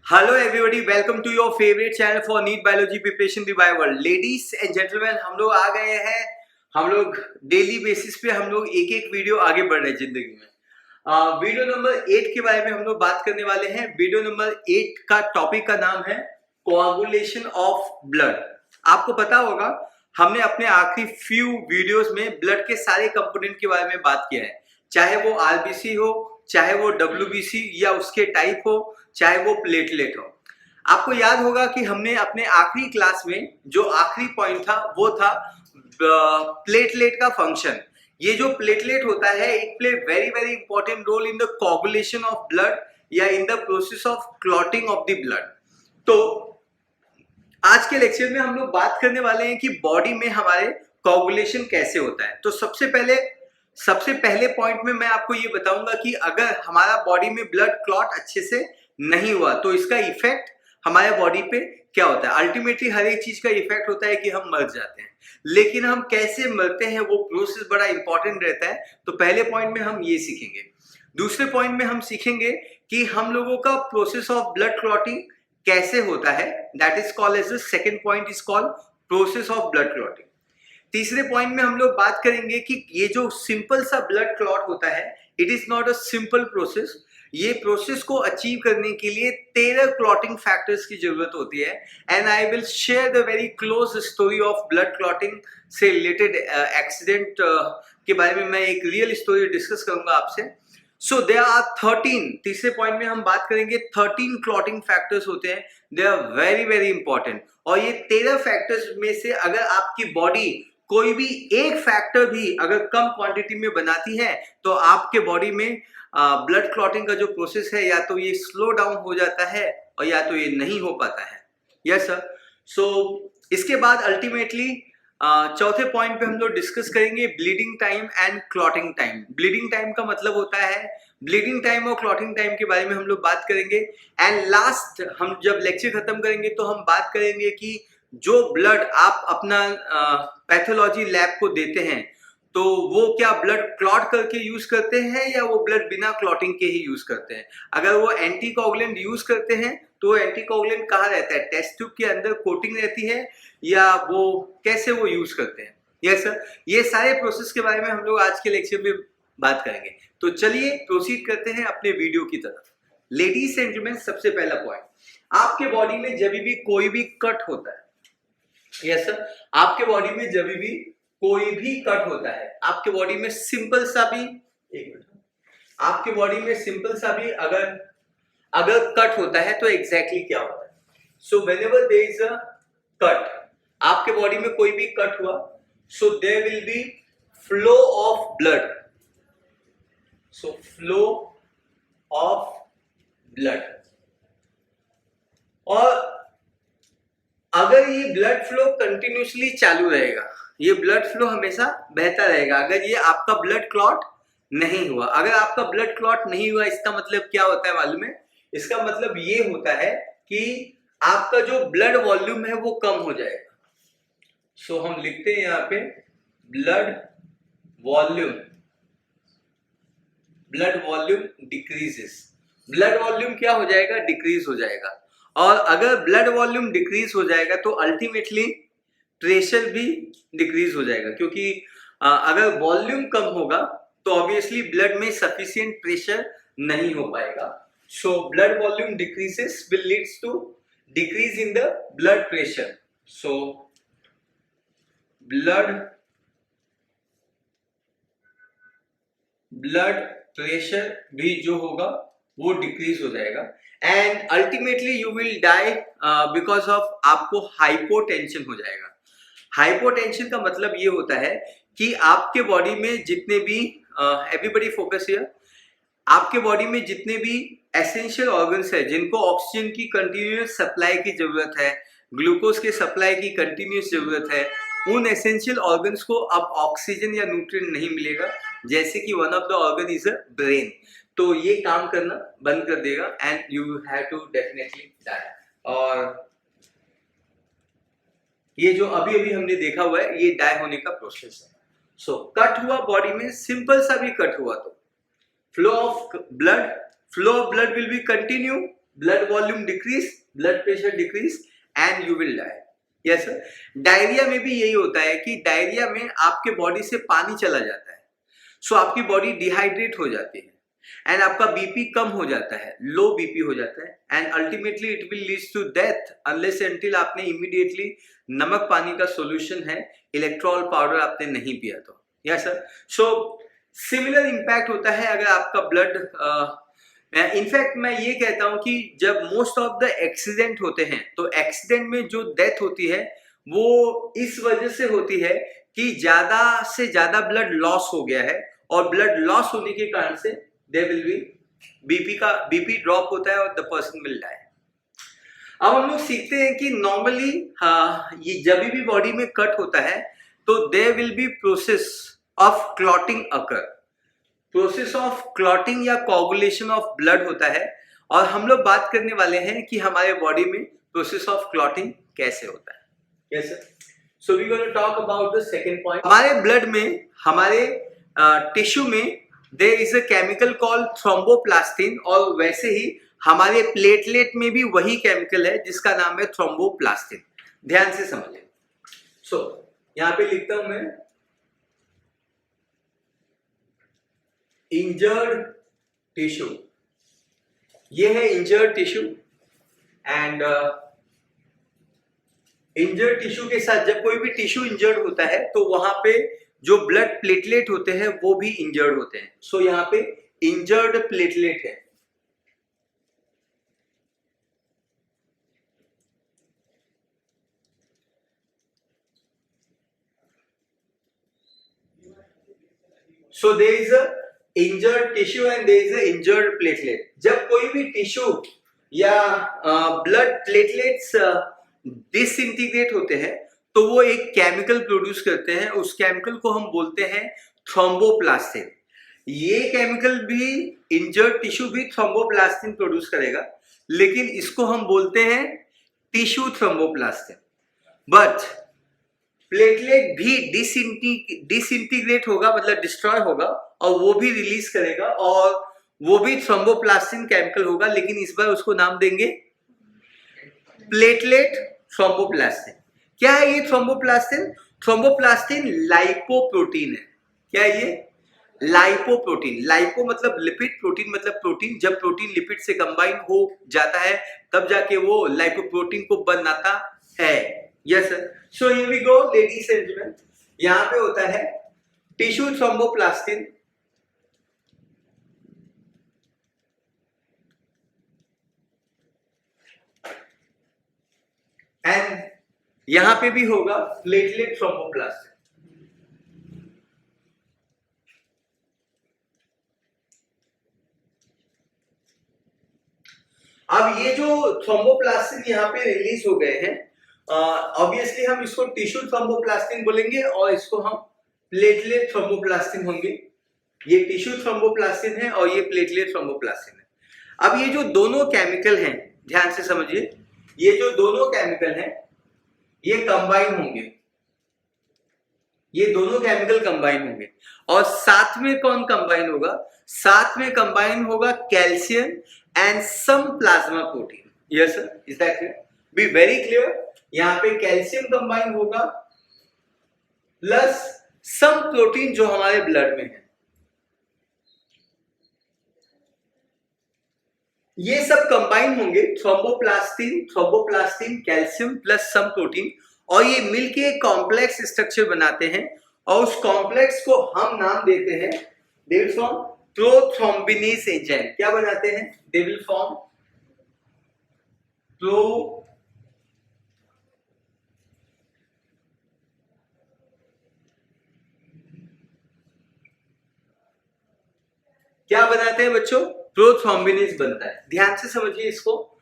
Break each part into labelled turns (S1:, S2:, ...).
S1: Hello everybody, welcome to your favourite channel for NEET biology preparation the bio world. Ladies and gentleman, हम लोग आ गए हैं। हम लोग डेली बेसिस पे हम लोग एक एक वीडियो आगे बढ़ रहे हैं जिंदगी में। वीडियो नंबर 8 के बारे में हम लोग बात करने वाले हैं। वीडियो नंबर 8 का टॉपिक का नाम है कोआगुलेशन ऑफ ब्लड। आपको पता होगा हमने अपने आखिरी फ्यू वीडियोस में ब्लड के सारे कंपोनेंट के बारे में बात किया है, चाहे वो आरबीसी हो, चाहे वो डब्ल्यूबीसी या उसके टाइप हो, चाहे वो प्लेटलेट हो। आपको याद होगा कि हमने अपने आखिरी क्लास में जो आखिरी पॉइंट था वो था प्लेटलेट का फंक्शन। ये जो प्लेटलेट होता है it play very very important role in the coagulation of blood या in the process of clotting of the blood. तो आज के लेक्चर में हम लोग बात करने वाले हैं कि बॉडी में हमारे कोगुलेशन कैसे होता है। तो सबसे पहले पॉइंट में मैं आपको ये बताऊंगा कि अगर हमारा बॉडी में ब्लड क्लॉट अच्छे से नहीं हुआ तो इसका इफेक्ट हमारे बॉडी पे क्या होता है। अल्टीमेटली हर एक चीज का इफेक्ट होता है कि हम मर जाते हैं, लेकिन हम कैसे मरते हैं वो प्रोसेस बड़ा इंपॉर्टेंट रहता है। तो पहले पॉइंट में हम ये सीखेंगे। दूसरे पॉइंट में हम सीखेंगे कि हम लोगों का प्रोसेस ऑफ ब्लड क्लॉटिंग कैसे होता है, that is called as the second point is called process of blood clotting. तीसरे पॉइंट में हम लोग बात करेंगे कि ये जो सिंपल सा ब्लड क्लॉट होता है it is not a simple process. ये प्रोसेस को अचीव करने के लिए 13 क्लॉटिंग फैक्टर्स की जरूरत होती है। And I will share the very close story of blood clotting से रिलेटेड एक्सीडेंट के बारे में मैं एक रियल स्टोरी डिस्कस करूंगा आपसे। सो देयर आर 13, तीसरे पॉइंट में हम बात करेंगे 13 क्लॉटिंग फैक्टर्स होते हैं। They are very very important. और ये 13 फैक्टर्स में से अगर आपकी बॉडी कोई भी एक फैक्टर भी अगर कम क्वांटिटी में बनाती है तो आपके बॉडी में ब्लड क्लॉटिंग का जो प्रोसेस है या तो ये स्लो डाउन हो जाता है और या तो ये नहीं हो पाता है। Yes sir. सो इसके बाद अल्टीमेटली चौथे पॉइंट पे हम लोग डिस्कस करेंगे bleeding time and clotting time. Bleeding time का मतलब होता है ब्लीडिंग टाइम और क्लॉटिंग टाइम के बारे में हम लोग बात करेंगे। एंड लास्ट हम जब लेक्चर खत्म करेंगे तो हम बात करेंगे कि जो ब्लड आप अपना पैथोलॉजी लैब को देते हैं तो वो क्या ब्लड क्लॉट करके यूज करते हैं या वो ब्लड बिना क्लॉटिंग के ही यूज करते हैं। अगर वो एंटीकोगुलेंट यूज करते हैं तो एंटीकोगुलेंट कहाँ रहता है, टेस्ट ट्यूब के अंदर कोटिंग रहती है या वो कैसे वो यूज करते हैं। Yes sir. ये सारे प्रोसेस के बारे में हम लोग आज के लेक्चर में बात करेंगे। तो चलिए प्रोसीड करते हैं अपने वीडियो की तरफ। लेडीज एंड जेंटलमैन, सबसे पहला पॉइंट, आपके बॉडी में जब भी कोई भी कट होता है, यस सर, आपके बॉडी में जब भी कोई भी कट होता है, आपके बॉडी में सिंपल सा भी, एक मिनट, आपके बॉडी में सिंपल सा भी अगर कट होता है तो एग्जैक्टली क्या होता है। So whenever there is a cut, आपके बॉडी में कोई भी कट हुआ, so there will be flow of blood. So flow of blood. और अगर ये ब्लड फ्लो कंटिन्यूसली चालू रहेगा, ये ब्लड फ्लो हमेशा बहता रहेगा, अगर ये आपका ब्लड क्लॉट नहीं हुआ, अगर आपका ब्लड क्लॉट नहीं हुआ इसका मतलब क्या होता है मालूम है? इसका मतलब ये होता है कि आपका जो ब्लड वॉल्यूम है वो कम हो जाएगा। सो हम लिखते हैं यहाँ पे blood volume decreases. Blood volume क्या हो जाएगा? डिक्रीज हो जाएगा। और अगर ब्लड वॉल्यूम डिक्रीज हो जाएगा तो अल्टीमेटली प्रेशर भी डिक्रीज हो जाएगा, क्योंकि अगर वॉल्यूम कम होगा तो ऑब्वियसली ब्लड में सफिशिएंट प्रेशर नहीं हो पाएगा। So blood volume decreases will leads to decrease in the blood pressure. So blood pressure भी जो होगा वो डिक्रीज हो जाएगा। And ultimately you will die because of आपको हाइपोटेंशन हो जाएगा। हाइपोटेंशन का मतलब ये होता है कि आपके बॉडी में जितने भी एवरीबॉडी फोकस हियर, आपके बॉडी में जितने भी एसेंशियल ऑर्गन्स है जिनको ऑक्सीजन की कंटिन्यूस सप्लाई की जरूरत है, ग्लूकोज के सप्लाई की कंटिन्यूस जरूरत है, उन एसेंशियल ऑर्गन्स को अब ऑक्सीजन या न्यूट्रिएंट नहीं मिलेगा। जैसे कि one of the organ is a brain, तो ये काम करना बंद कर देगा and you have to definitely die. और ये जो अभी हमने देखा हुआ है ये डाई होने का प्रोसेस है। सो कट हुआ बॉडी में, सिंपल सा भी कट हुआ तो flow of blood will be continue blood volume decrease, blood pressure decrease and you will die. Yes sir. Diarrhoea में भी यही होता है कि डायरिया में आपके बॉडी से पानी चला जाता है, सो आपकी बॉडी डिहाइड्रेट हो जाती है एंड आपका बीपी कम हो जाता है, लो बीपी हो जाता है and ultimately it will leads to death unless until आपने इमीडिएटली नमक पानी का सॉल्यूशन है, इलेक्ट्रॉल पाउडर आपने नहीं पिया तो. Yes sir. So similar impact होता है अगर आपका ब्लड इनफैक्ट मैं ये कहता हूं कि जब मोस्ट ऑफ द एक्सीडेंट होते हैं तो एक्सीडेंट में जो डेथ होती है वो इस वजह से होती है कि ज्यादा से ज्यादा ब्लड लॉस हो गया है और ब्लड लॉस होने के कारण से there will be BP drop होता है और द पर्सन विल डाई. अब हम लोग सीखते हैं कि नॉर्मली ये जब भी बॉडी में कट होता है तो there will be process of clotting occur. Process of clotting या कोगुलेशन ऑफ ब्लड होता है और हम लोग बात करने वाले हैं कि हमारे बॉडी में प्रोसेस ऑफ क्लॉटिंग कैसे होता है. Yes sir. So we gonna talk about the second point. हमारे ब्लड में, हमारे टिश्यू में there is a chemical called thromboplastin और वैसे ही हमारे प्लेटलेट में भी वही केमिकल है जिसका नाम है थ्रोम्बोप्लास्टिन. ध्यान से समझिए. सो यहाँ पे लिखता हूं मैं इंजर्ड टिश्यू. ये है injured tissue and injured tissue के साथ जब कोई भी टिश्यू इंजर्ड होता है तो वहां पे जो ब्लड प्लेटलेट होते हैं वो भी इंजर्ड होते हैं. सो यहाँ पे इंजर्ड प्लेटलेट है. So there is a injured tissue and there is a injured platelet. जब कोई भी टिश्यू या ब्लड प्लेटलेट्स डिसइंटीग्रेट होते हैं तो वो एक केमिकल प्रोड्यूस करते हैं. उस केमिकल को हम बोलते हैं थ्रोम्बोप्लास्टिन. ये केमिकल भी इंजर्ड टिश्यू भी थ्रोम्बोप्लास्टिन प्रोड्यूस करेगा लेकिन इसको हम बोलते हैं टिश्यू थ्रोम्बोप्लास्टिन. बट प्लेटलेट भी डिसइंटीग्रेट होगा, मतलब डिस्ट्रॉय होगा और वो भी रिलीज करेगा और वो भी थ्रोम्बोप्लास्टिन केमिकल होगा लेकिन इस बार उसको नाम देंगे प्लेटलेट थ्रोम्बोप्लास्टिन. क्या है ये थ्रोम्बोप्लास्टिन? थ्रोम्बोप्लास्टिन लाइपोप्रोटीन है. क्या है ये? लाइपोप्रोटीन. लाइपो मतलब लिपिड, प्रोटीन मतलब प्रोटीन. जब प्रोटीन लिपिड से कंबाइन हो जाता है तब जाके वो लाइपोप्रोटीन को बनाता है. Yes sir. So here we go ladies and gentleman. यहां पे होता है टिश्यू थ्रोम्बोप्लास्टिन एंड यहां पे भी होगा प्लेटलेट थ्रोम्बोप्लास्टिन. अब ये जो थ्रोम्बोप्लास्टिन यहाँ पे रिलीज हो गए हैं ऑब्वियसली हम इसको टिश्यू थ्रोम्बोप्लास्टिन बोलेंगे और इसको हम प्लेटलेट थ्रोम्बोप्लास्टिन होंगे. ये टिश्यू थ्रोम्बोप्लास्टिन है और ये प्लेटलेट थ्रोम्बोप्लास्टिन है. अब ये जो दोनों केमिकल हैं ध्यान से समझिए, ये जो दोनों केमिकल हैं ये कंबाइन होंगे. ये दोनों केमिकल कंबाइन होंगे और साथ में कौन कंबाइन होगा? साथ में कंबाइन होगा calcium and some plasma protein. Yes sir. Is that clear? Be very clear. यहां पे कैल्शियम कंबाइन होगा प्लस सम प्रोटीन जो हमारे ब्लड में है. ये सब कंबाइन होंगे thromboplastin calcium plus some protein और ये मिलके एक कॉम्प्लेक्स स्ट्रक्चर बनाते हैं और उस कॉम्प्लेक्स को हम नाम देते हैं they will form prothrombinase enzyme. क्या बनाते हैं? दे विल फॉर्म क्या बनाते हैं बच्चों? प्रोथ्रोम्बिनेज बनता है. ध्यान से समझिए इसको.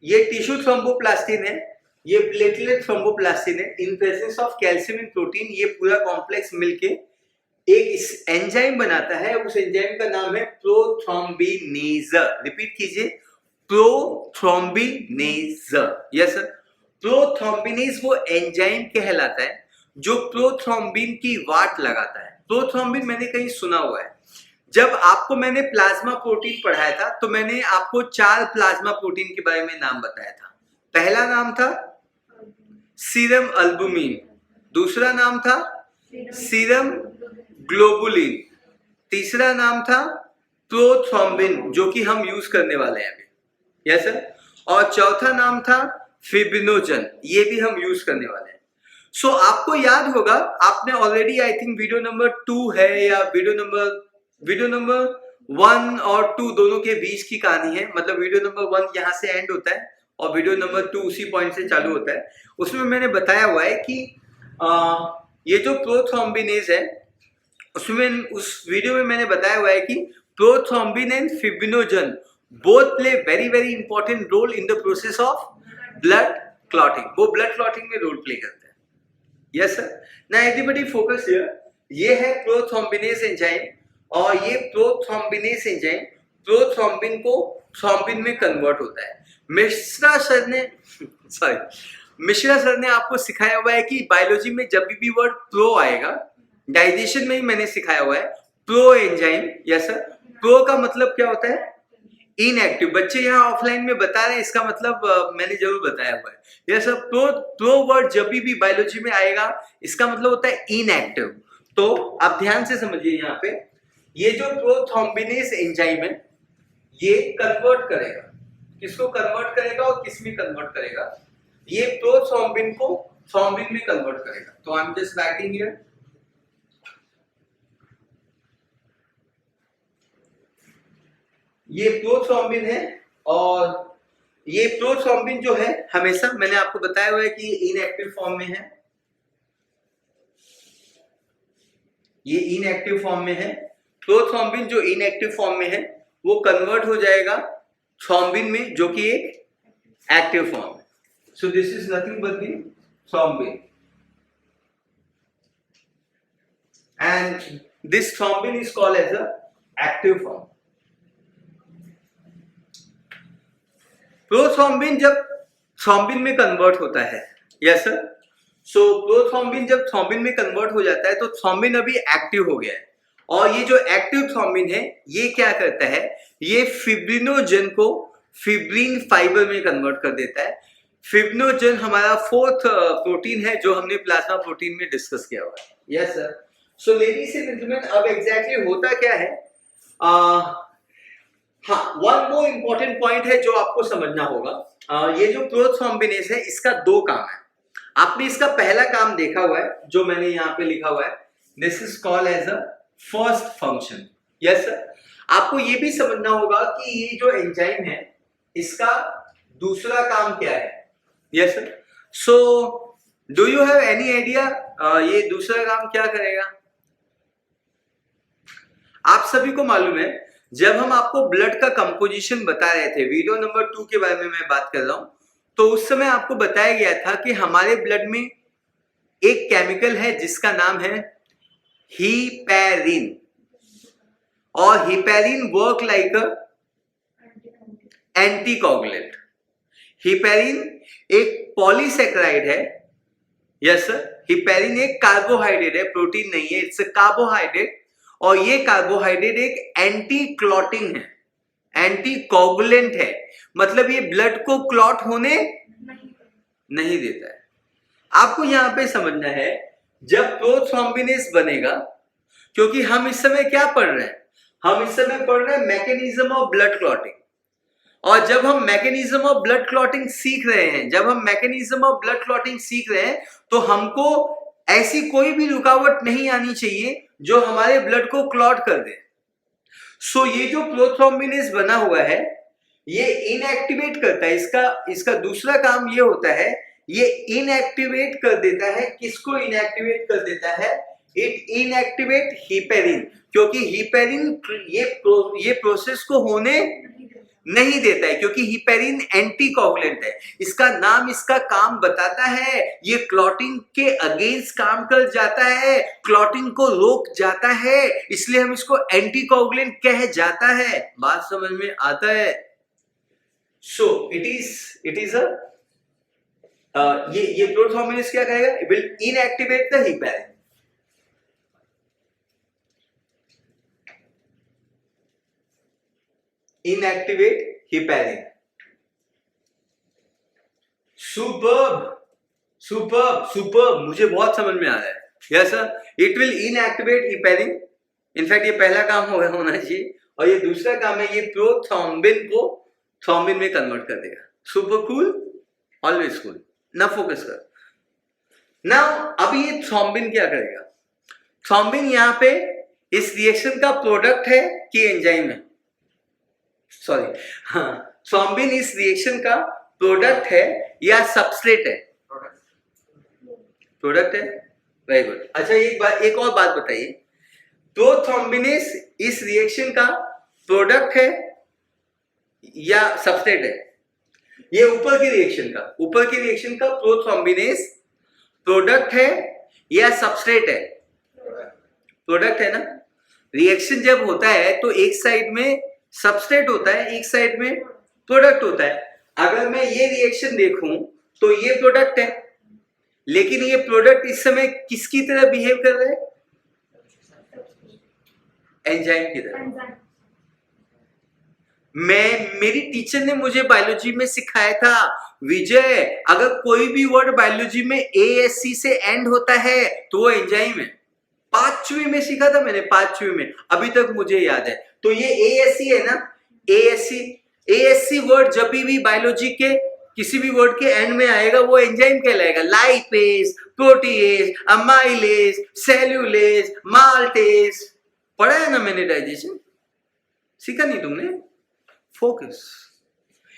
S1: ये टिश्यू थ्रोम्बोप्लास्टिन है, ये प्लेटलेट थ्रोम्बोप्लास्टिन है. In presence of calcium and protein ये पूरा कॉम्प्लेक्स मिलके एक एंजाइम बनाता है. उस एंजाइम का नाम है प्रोथ्रोम्बिनेज. रिपीट कीजिए, प्रोथ्रोम्बिनेज. Yes sir. प्रोथ्रोम्बिनेज वो एंजाइम कहलाता है जो प्रोथ्रोम्बिन की वाट लगाता है. प्रोथ्रोम्बिन मैंने कहीं सुना हुआ है. जब आपको मैंने प्लाज्मा प्रोटीन पढ़ाया था तो मैंने आपको 4 प्लाज्मा प्रोटीन के बारे में नाम बताया था। पहला नाम था सीरम अल्बुमिन, दूसरा नाम था सीरम ग्लोबुलिन, तीसरा नाम था प्रोथ्रोम्बिन जो कि हम यूज करने वाले हैं अभी, यस सर, और चौथा नाम था फिब्रिनोजन, ये भी हम यूज करने वाले हैं। सो आपको याद होगा, आपने already I think video number 2 है या वीडियो नंबर 1 और 2 दोनों के बीच की कहानी है, मतलब वीडियो नंबर 1 यहाँ से एंड होता है और वीडियो नंबर 2 उसी पॉइंट से चालू होता है। उसमें मैंने बताया हुआ है कि ये जो प्रोथ्रोम्बिनेज है उसमें, उस वीडियो में मैंने बताया हुआ है कि prothrombin and fibrinogen both play very important role in the process of blood clotting, वो ब्लड क्लॉटिंग में रोल प्ले करते हैं। Yes sir, now everybody focus here, ये है प्रोथ्रोम्बिनेज एंजाइम और ये प्रोथ्रोम्बिनेज एंजाइम प्रोथ्रोम्बिन को थ्रोम्बिन में कन्वर्ट होता है। मिश्रा सर ने आपको सिखाया हुआ है कि बायोलॉजी में जब भी वर्ड प्रो आएगा, डाइजेशन में ही मैंने सिखाया हुआ है pro enzyme, yes sir, pro का मतलब क्या होता है? इनएक्टिव। बच्चे यहाँ ऑफलाइन में बता रहे हैं, इसका मतलब मैंने जरूर बताया हुआ है, यस सर। प्रो वर्ड जब भी बायोलॉजी में आएगा इसका मतलब होता है इनएक्टिव। तो आप ध्यान से समझिए, यहाँ पे ये जो प्रोथ्रोम्बिनेज एंजाइम है ये कन्वर्ट करेगा, किसको कन्वर्ट करेगा और किस में कन्वर्ट करेगा? ये प्रोथ्रोम्बिन को थ्रोम्बिन में कन्वर्ट करेगा। तो I am just writing here, ये प्रोथ्रोम्बिन है और ये प्रोथ्रोम्बिन जो है हमेशा, मैंने आपको बताया हुआ है कि इनएक्टिव फॉर्म में है, ये इनएक्टिव फॉर्म में है। प्रोथ्रोम्बिन जो इनएक्टिव फॉर्म में है वो कन्वर्ट हो जाएगा थ्रोम्बिन में जो कि एक एक्टिव फॉर्म है। So this is nothing but the thrombin and this thrombin is called as a active form. Prothrombin जब थ्रोम्बिन में कन्वर्ट होता है, यस सर, सो प्रोथ्रोम्बिन जब थ्रोम्बिन में कन्वर्ट हो जाता है तो थ्रोम्बिन अभी एक्टिव हो गया है और ये जो एक्टिव थ्रोम्बिन है ये क्या करता है? ये फिब्रिनोजन को फिब्रिन फाइबर में कन्वर्ट कर देता है। फिब्रिनोजन हमारा 4th प्रोटीन है जो हमने प्लाज्मा प्रोटीन में डिस्कस किया हुआ है, yes sir. So ladies and gentleman, अब एग्जैक्टली होता क्या है? हाँ, वन मोर इंपॉर्टेंट पॉइंट है जो आपको समझना होगा। ये जो प्रोथ्रोम्बिनेज है इसका 2 काम है। आपने इसका पहला काम देखा हुआ है जो मैंने यहाँ पे लिखा हुआ है, this is called as a first function, yes sir. आपको ये भी समझना होगा कि ये जो एंजाइम है इसका दूसरा काम क्या है, yes sir. So do you have any idea ये दूसरा काम क्या करेगा? आप सभी को मालूम है, जब हम आपको ब्लड का कंपोजिशन बता रहे थे, वीडियो नंबर 2 के बारे में मैं बात कर रहा हूं, तो उस समय आपको बताया गया था कि हमारे ब्लड में एक केमिकल है जिसका नाम है हीपैरिन, और हीपैरिन वर्क लाइक अ एंटीकोगुलेंट। हीपैरिन एक पॉलीसेकेराइड है, यस सर। हीपैरिन एक कार्बोहाइड्रेट है, प्रोटीन नहीं है, इट्स अ कार्बोहाइड्रेट, और ये कार्बोहाइड्रेट एक एंटी क्लॉटिंग है, एंटी कोगुलेंट है, मतलब ये ब्लड को क्लॉट होने नहीं देता है। आपको यहां पे समझना है, जब प्रोथ्रोम्बिनेज बनेगा, क्योंकि हम इस समय क्या पढ़ रहे हैं? हम इस समय पढ़ रहे हैं मैकेनिज्म ऑफ ब्लड क्लॉटिंग, और जब हम मैकेनिज्म ऑफ ब्लड क्लॉटिंग सीख रहे हैं, तो हमको ऐसी कोई भी रुकावट नहीं आनी चाहिए जो हमारे ब्लड को क्लॉट कर दे। सो ये जो प्रोथ्रोम्बिनेज बना हुआ है ये इनएक्टिवेट करता है, इसका दूसरा काम ये होता है, ये इनएक्टिवेट कर देता है। किसको इनएक्टिवेट कर देता है? इट इनएक्टिवेट हीपैरिन, क्योंकि हीपैरिन ये प्रोसेस को होने नहीं देता है, क्योंकि हीपैरिन एंटीकोगुलेंट है। इसका नाम इसका काम बताता है, ये क्लॉटिंग के अगेंस्ट काम कर जाता है, क्लॉटिंग को रोक जाता है, इसलिए हम इसको एंटीकोगुलेंट कह जाता है। बात समझ में आता है? सो इट इज अ ये प्रोथ्रोम्बिनेज क्या कहेगा? It will inactivate the heparin. Inactivate heparin. Superb superb superb, मुझे बहुत समझ में आ रहा है। Yes sir, it will inactivate heparin. In fact ये पहला काम होना चाहिए, और ये दूसरा काम है, ये प्रोथ्रोम्बिन को थ्रोम्बिन में कन्वर्ट कर देगा। Super cool, always cool. ना फोकस कर। नाउ अब ये थ्रोम्बिन क्या करेगा? थ्रोम्बिन यहाँ पे इस रिएक्शन का प्रोडक्ट है कि एंजाइम है? सॉरी, हाँ, थ्रोम्बिन इस रिएक्शन का प्रोडक्ट है या सबस्ट्रेट है? प्रोडक्ट है। Very good. अच्छा, एक और बात बताइए, प्रोथ्रोम्बिनेस इस रिएक्शन का प्रोडक्ट है या सबस्ट्रेट है? ये ऊपर की रिएक्शन का प्रोथ्रोम्बिनेस प्रोडक्ट है या सबस्ट्रेट है? प्रोडक्ट है ना। रिएक्शन जब होता है तो एक साइड में सबस्ट्रेट होता है, एक साइड में प्रोडक्ट होता है। अगर मैं ये रिएक्शन देखूं तो ये प्रोडक्ट है, लेकिन ये प्रोडक्ट इस समय किसकी तरह बिहेव कर रहा है? एंजाइम की तरह। मेरी टीचर ने मुझे बायोलॉजी में सिखाया था, विजय, अगर कोई भी वर्ड बायोलॉजी में ASC से एंड होता है तो वो एंजाइम है। 5वीं में सीखा था मैंने, 5वीं में, अभी तक मुझे याद है। तो ये ASC है ना, ASC वर्ड जब भी बायोलॉजी के किसी भी वर्ड के एंड में आएगा वो एंजाइम कहलाएगा। Lipase, protease, amylase, cellulase, maltase. पढ़ा है ना मैंने डाइजेशन? सीखा नहीं तुमने? फोकस।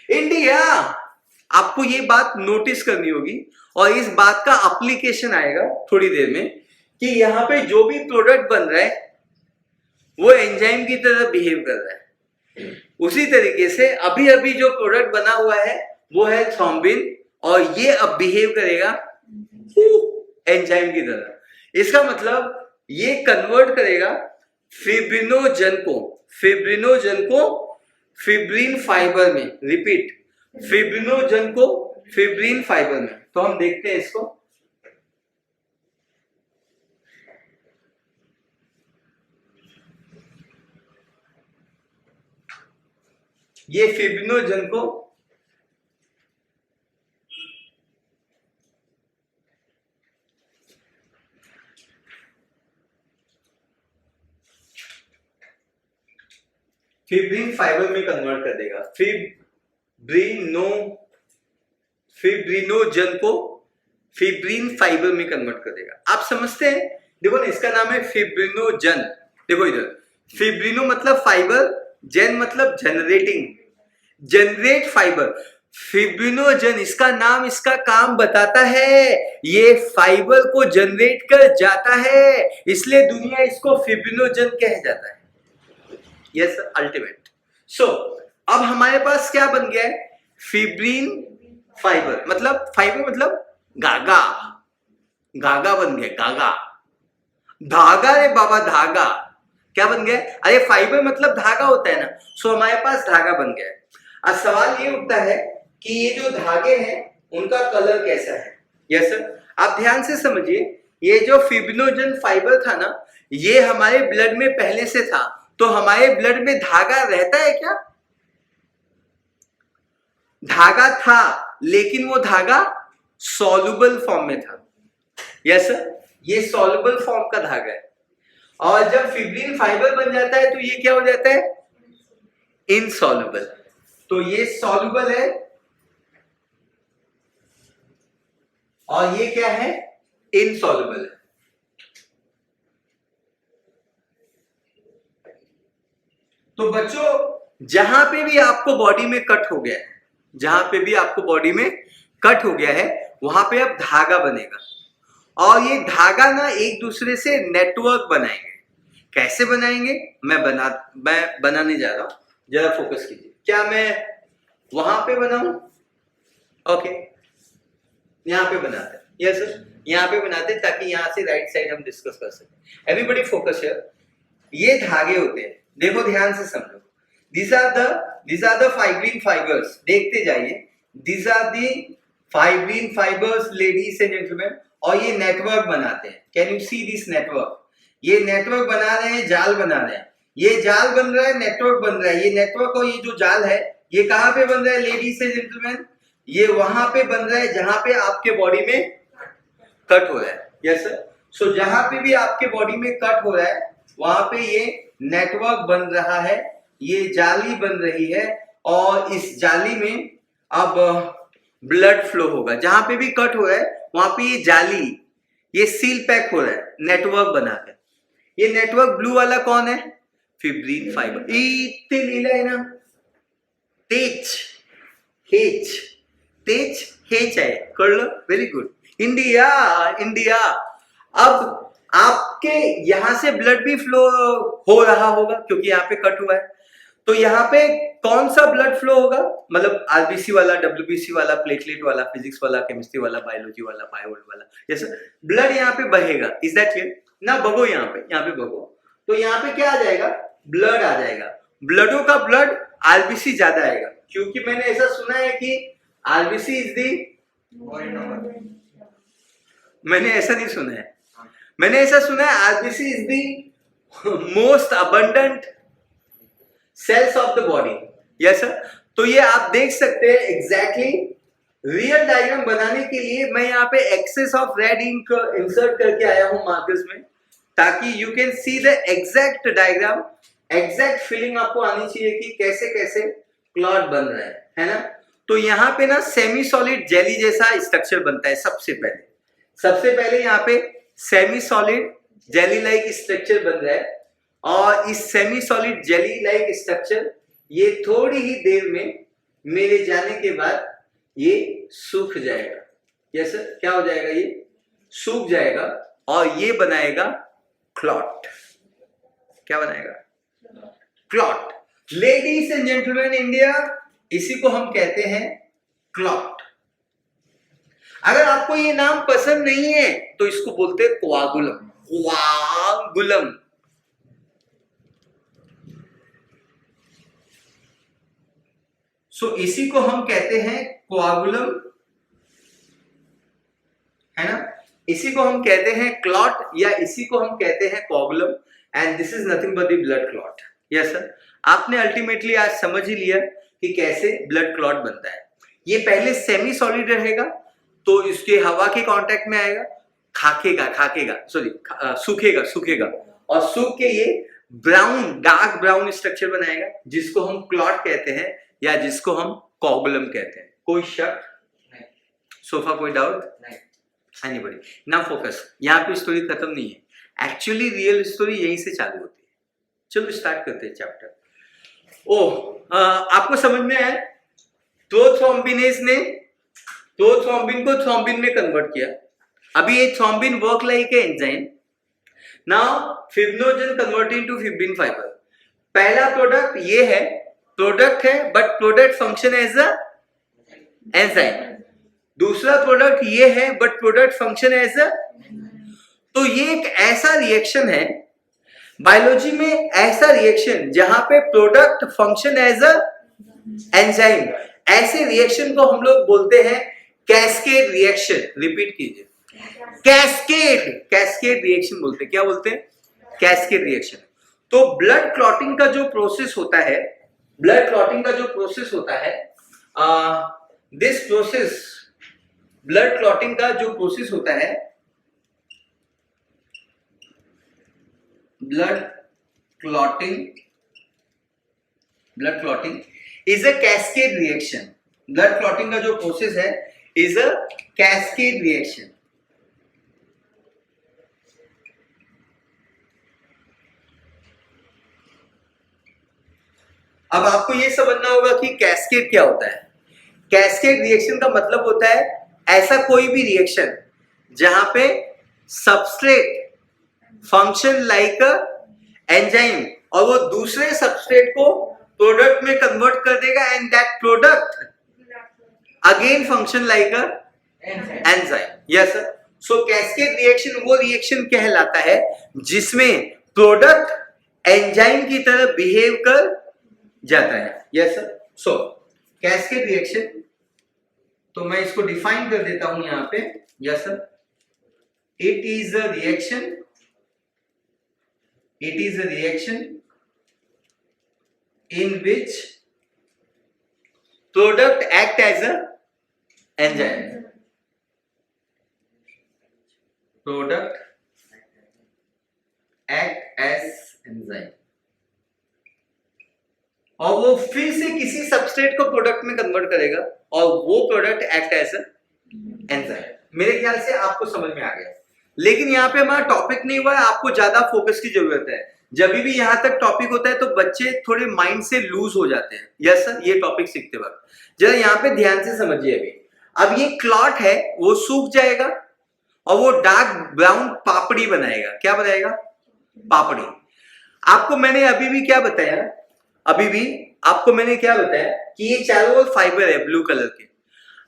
S1: इंडिया, आपको ये बात नोटिस करनी होगी, और इस बात का एप्लीकेशन आएगा थोड़ी देर में, कि यहाँ पे जो भी प्रोडक्ट बन रहा है वो एंजाइम की तरह बिहेव कर रहा है। उसी तरीके से अभी अभी जो प्रोडक्ट बना हुआ है वो है थ्रोम्बिन, और ये अब बिहेव करेगा एंजाइम की तरह। इसका मतलब ये कन्वर्ट करेगा फिब्रिनोजन को फिब्रिन फाइबर में। रिपीट, फिब्रिनोजन को फिब्रिन फाइबर में। तो हम देखते हैं इसको। ये फिब्रिनोजन को फिब्रिन फाइबर में कन्वर्ट कर देगा। फिब्रिनोजन को फिब्रिन फाइबर में कन्वर्ट कर देगा। आप समझते हैं? देखो ना, इसका नाम है फिब्रिनोजन। देखो इधर, फिब्रिनो मतलब फाइबर, जेन मतलब जनरेट फाइबर। फिब्रिनोजन, इसका नाम इसका काम बताता है, ये फाइबर को जनरेट कर जाता है, इसलिए दुनिया इसको फिब्रिनोजन कह जाता है। Yes, ultimate. सो अब हमारे पास क्या बन गया है? फिब्रिन फाइबर मतलब गागा बन गया। धागा रे बाबा, धागा। क्या बन गया? अरे फाइबर मतलब धागा होता है ना, सो हमारे पास धागा बन गया है। अब सवाल ये उठता है कि ये जो धागे हैं उनका कलर कैसा है? यस सर, आप ध्यान से समझिए, ये जो फिब्रिनोजन फाइबर था ना, ये हमारे ब्लड में पहले से था, तो हमारे ब्लड में धागा रहता है क्या? धागा था, लेकिन वो धागा सॉल्युबल फॉर्म में था। यस सर, ये सॉल्युबल फॉर्म का धागा है, और जब फिब्रिन फाइबर बन जाता है तो ये क्या हो जाता है? इनसॉल्युबल। तो ये सॉल्युबल है, और ये क्या है? इनसॉल्युबल है। तो बच्चों, जहां पे भी आपको बॉडी में कट हो गया है, वहां पे अब धागा बनेगा, और ये धागा ना एक दूसरे से नेटवर्क बनाएंगे। कैसे बनाएंगे? मैं बनाने जा रहा हूं, जरा फोकस कीजिए। क्या मैं वहां पे बनाऊं? ओके, यहां पे बनाते हैं। यस सर, यहां पे बनाते हैं, ताकि यहां से राइट साइड हम डिस्कस कर सकें। Everybody focus here. ये धागे होते हैं, देखो ध्यान से समझो। These are the fibrine fibers. देखते जाइए, These are the fibrine fibers, ladies and gentlemen, और ये नेटवर्क बनाते हैं। Can you see this network? ये नेटवर्क बना रहे हैं, जाल बना रहे हैं। ये जाल बन रहा है, नेटवर्क बन रहा है। ये नेटवर्क और ये जो जाल है ये कहां पे बन रहा है लेडीज एंड जेंटलमैन? ये वहां पे बन रहा है जहां पे आपके बॉडी में कट हो रहा है। Yes sir. सो जहां पे भी आपके बॉडी में कट हो रहा है वहां पे ये नेटवर्क बन रहा है, ये जाली बन रही है और इस जाली में अब ब्लड फ्लो होगा। जहां पे भी कट हो रहा है वहां पे ये जाली, ये सील पैक हो रहा है नेटवर्क बनाकर। ये नेटवर्क ब्लू वाला कौन है? Fibrin fibre. इतने लीला है ना, तेज हेच, तेज हेच आहे, कळलं? Very good. India India. अब आपके यहां से ब्लड भी फ्लो हो रहा होगा क्योंकि यहाँ पे कट हुआ है, तो यहाँ पे कौन सा ब्लड फ्लो होगा? मतलब आरबीसी वाला, डब्ल्यूबीसी वाला, प्लेटलेट वाला, फिजिक्स वाला, केमिस्ट्री वाला, बायोलॉजी वाला, बायोवर्ल्ड वाला, जैसे ब्लड यहाँ पे बहेगा। Is that clear? ना बगो यहाँ पे बगो, तो यहाँ पे क्या आ जाएगा? ब्लड आ जाएगा। ब्लडों का ब्लड आरबीसी ज्यादा आएगा क्योंकि मैंने ऐसा सुना है कि आरबीसी इज दी, मैंने ऐसा नहीं सुना है, मैंने ऐसा सुना है RBC is the most abundant cells of the body. Yes sir. तो ये आप देख सकते हैं एग्जैक्टली रियल डायग्राम बनाने के लिए मैं यहाँ पे excess of red ink insert करके आया हूं मार्कर्स में, ताकि you can see the exact diagram, exact feeling आपको आनी चाहिए कि कैसे कैसे क्लॉट बन रहा है ना। तो यहाँ पे ना सेमी सॉलिड जेली जैसा स्ट्रक्चर बनता है। सबसे पहले यहाँ पे semi solid jelly like structure बन रहा है और इस semi solid jelly like structure ये थोड़ी ही देर में मेरे जाने के बाद ये सूख जाएगा। Yes sir. क्या हो जाएगा? ये सूख जाएगा और ये बनाएगा क्लॉट। क्या बनाएगा? Clot. Ladies and gentleman India, इसी को हम कहते हैं क्लॉट। अगर आपको ये नाम पसंद नहीं है तो इसको बोलते हैं कोआगुलम। कोआगुलम। सो इसी को हम कहते हैं कोआगुलम, है ना। इसी को हम कहते हैं क्लॉट या इसी को हम कहते हैं coagulum and this is nothing but the blood clot. Yes sir. आपने अल्टीमेटली आज समझ ही लिया कि कैसे ब्लड क्लॉट बनता है। ये पहले सेमी सॉलिड रहेगा तो इसके हवा के कांटेक्ट में आएगा, सूखेगा और सूख के ये ब्राउन, डार्क ब्राउन स्ट्रक्चर बनाएगा जिसको हम क्लॉट कहते हैं या जिसको हम कोआगुलम कहते हैं। कोई शक नहीं? सोफा कोई डाउट नहीं? एनीबॉडी? ना फोकस। यहाँ पे स्टोरी खत्म नहीं है, एक्चुअली रियल स्टोरी यहीं से चालू होती है। चलो स्टार्ट करते हैं चैप्टर। आपको समझ में आया? थ्रोम्बिनेज ने थ्रोम्बिन को थ्रोम्बिन में कन्वर्ट किया। अभी ये thrombin work like a enzyme. Now fibrinogen convert into fibrin fibre. पहला प्रोडक्ट ये है, प्रोडक्ट है but product function as a enzyme. दूसरा प्रोडक्ट ये है but product function as a, तो ये एक ऐसा रिएक्शन है बायोलॉजी में, ऐसा रिएक्शन जहां पे product function as a enzyme. ऐसे रिएक्शन को हम लोग बोलते हैं कैस्केड रिएक्शन। रिपीट कीजिए, कैस्केड रिएक्शन बोलते हैं। क्या बोलते हैं? Cascade reaction. तो ब्लड क्लॉटिंग का जो प्रोसेस होता है, ब्लड क्लॉटिंग का जो प्रोसेस होता है, दिस प्रोसेस, ब्लड क्लॉटिंग का जो प्रोसेस होता है, blood clotting is a cascade reaction. Blood clotting का जो प्रोसेस है इज अ कैस्केड रिएक्शन। अब आपको ये समझना होगा कि कैस्केड क्या होता है। कैस्केड रिएक्शन का मतलब होता है ऐसा कोई भी रिएक्शन जहां पे सबस्ट्रेट फंक्शन लाइक एंजाइम और वो दूसरे सबस्ट्रेट को प्रोडक्ट में कन्वर्ट कर देगा and that product again function like enzyme. Yes sir. So cascade reaction वो रिएक्शन कहलाता है जिसमें प्रोडक्ट एंजाइम की तरह बिहेव कर जाता है। Yes sir. So cascade reaction, तो मैं इसको डिफाइन कर देता हूं यहां पे। Yes sir. It is a reaction in which product act as a enzyme. Product act as enzyme. और वो फिर से किसी सबस्ट्रेट को प्रोडक्ट में कन्वर्ट करेगा और वो product act as a enzyme. मेरे ख्याल से आपको समझ में आ गया, लेकिन यहाँ पे हमारा टॉपिक नहीं हुआ है, आपको ज्यादा फोकस की जरूरत है। जब भी यहाँ तक टॉपिक होता है तो बच्चे थोड़े माइंड से लूज हो जाते हैं। यस सर, ये टॉपिक सीखते वक्त जरा यहाँ पे ध्यान से समझिए। अब ये क्लॉट है वो सूख जाएगा और वो डार्क ब्राउन पापड़ी बनाएगा। क्या बनाएगा? पापड़ी। आपको मैंने अभी भी क्या बताया कि ये चारों ओर फाइबर है ब्लू कलर के।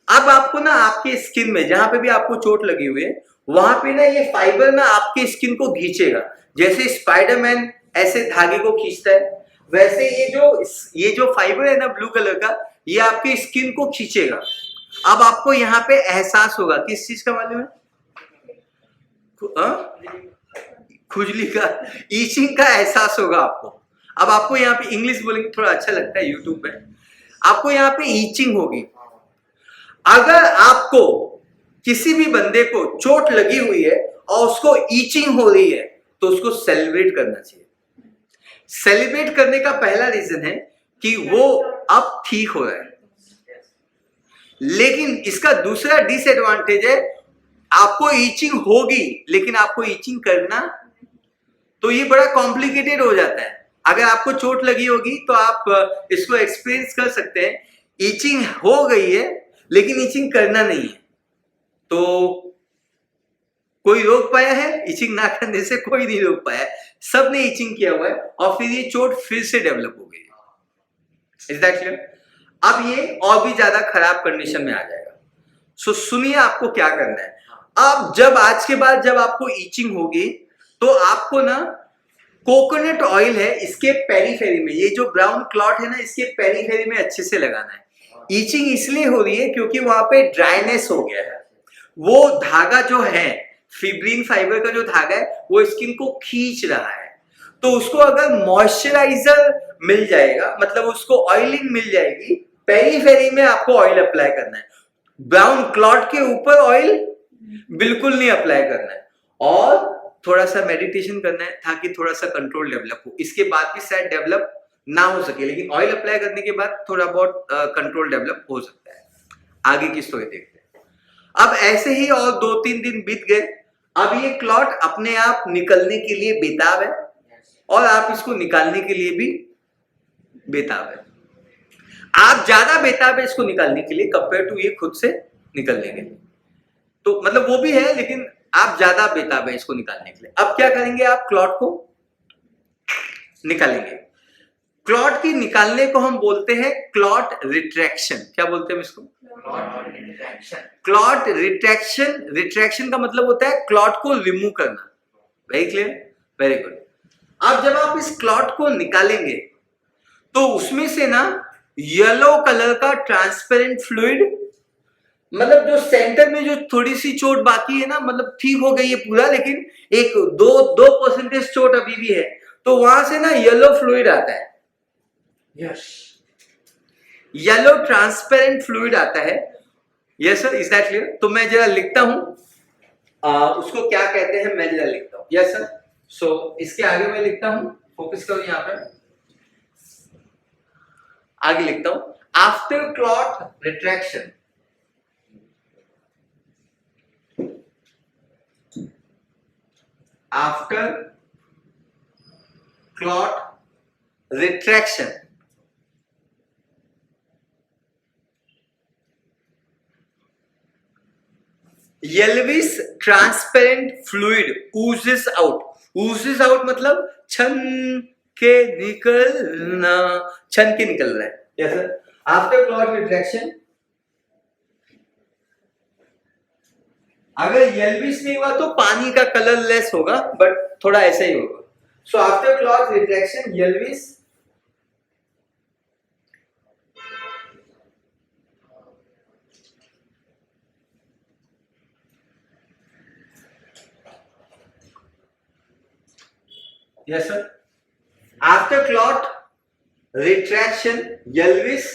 S1: अब आपको ना आपके स्किन में जहां पे भी आपको चोट लगी हुई है वहां पे ना ये फाइबर ना आपके स्किन को खींचेगा। जैसे स्पाइडरमैन ऐसे धागे को खींचता है, वैसे ये जो फाइबर है ना ब्लू कलर का, ये आपके स्किन को खींचेगा। अब आपको यहाँ पे एहसास होगा किस चीज का मालूम है? खुजली का, ईचिंग का एहसास होगा आपको। अब आपको यहाँ पे इंग्लिश बोलेंगे थोड़ा अच्छा लगता है यूट्यूब पे। आपको यहाँ पे ईचिंग होगी। अगर आपको किसी भी बंदे को चोट लगी हुई है और उसको ईचिंग हो रही है तो उसको सेलिब्रेट करना चाहिए। सेलिब्रेट करने का पहला रीजन है कि वो अब ठीक हो रहा है। लेकिन इसका दूसरा डिसएडवांटेज है, आपको ईचिंग होगी लेकिन आपको ईचिंग करना, तो ये बड़ा कॉम्प्लिकेटेड हो जाता है। अगर आपको चोट लगी होगी तो आप इसको एक्सपीरियंस कर सकते हैं। ईचिंग हो गई है लेकिन ईचिंग करना नहीं है, तो कोई रोक पाया है? ईचिंग ना करने से कोई नहीं रोक पाया। सबने ईचिंग किया हुआ है और फिर ये चोट फिर से डेवलप हो गई। Is that clear? अब ये और भी ज्यादा खराब कंडीशन में आ जाएगा। सो सुनिए आपको क्या करना है। अब आज के बाद जब आपको ईचिंग होगी तो आपको ना कोकोनट ऑयल है इसके पेरीफेरी में, ये जो ब्राउन क्लॉट है ना इसके पेरीफेरी में अच्छे से लगाना है। ईचिंग इसलिए हो रही है क्योंकि वहां पे ड्राइनेस हो गया है। वो धागा जो है फिब्रिन फाइबर का जो धागा है वो स्किन को खींच रहा है। तो उसको अगर मॉइस्चराइजर मिल जाएगा, मतलब उसको ऑयलिंग मिल जाएगी, पेरीफेरी में आपको ऑयल अप्लाई करना है। ब्राउन क्लॉट के ऊपर ऑयल बिल्कुल नहीं अप्लाई करना है और थोड़ा सा मेडिटेशन करना है ताकि थोड़ा सा कंट्रोल डेवलप हो। इसके बाद भी शायद डेवलप ना हो सके, लेकिन ऑयल अप्लाई करने के बाद थोड़ा बहुत कंट्रोल डेवलप हो सकता है। आगे की स्टोरी देखते हैं। अब ऐसे ही और 2-3 दिन बीत गए। अब ये क्लॉट अपने आप निकलने के लिए बेताब है और आप इसको निकालने के लिए भी बेताब है। आप ज्यादा बेताब है इसको निकालने के लिए कंपेयर टू ये खुद से निकलने के लिए। तो मतलब वो भी है लेकिन आप ज्यादा बेताब है इसको निकालने के लिए। अब क्या करेंगे? आप क्लॉट को निकालेंगे। क्लॉट की निकालने को हम बोलते हैं क्लॉट रिट्रैक्शन। क्या बोलते हैं इसको? Clot retraction. रिट्रैक्शन का मतलब होता है क्लॉट को रिमूव करना। Very clear, very good. अब जब आप इस क्लॉट को निकालेंगे तो उसमें से ना येलो कलर का ट्रांसपेरेंट फ्लूइड, मतलब जो सेंटर में जो थोड़ी सी चोट बाकी है ना, मतलब ठीक हो गई है पूरा लेकिन एक 2% चोट अभी भी है, तो वहां से ना येलो फ्लूइड आता है। यस, येलो ट्रांसपेरेंट फ्लूइड आता है। Yes sir, is that clear? तो मैं जरा लिखता हूं उसको क्या कहते हैं, मैं जरा लिखता हूं। यस सर, सो इसके आगे मैं लिखता हूं, फोकस करो यहां पर, आगे लिखता हूं after clot retraction, after clot retraction yellowish transparent fluid oozes out। oozes out मतलब छन के निकलना, छन के निकल रहा है। Yes sir, after clot retraction अगर येल्विश नहीं हुआ तो पानी का कलरलेस होगा, बट थोड़ा ऐसा ही होगा। So after clot retraction yellowish Yes, sir. After clot retraction, yellowish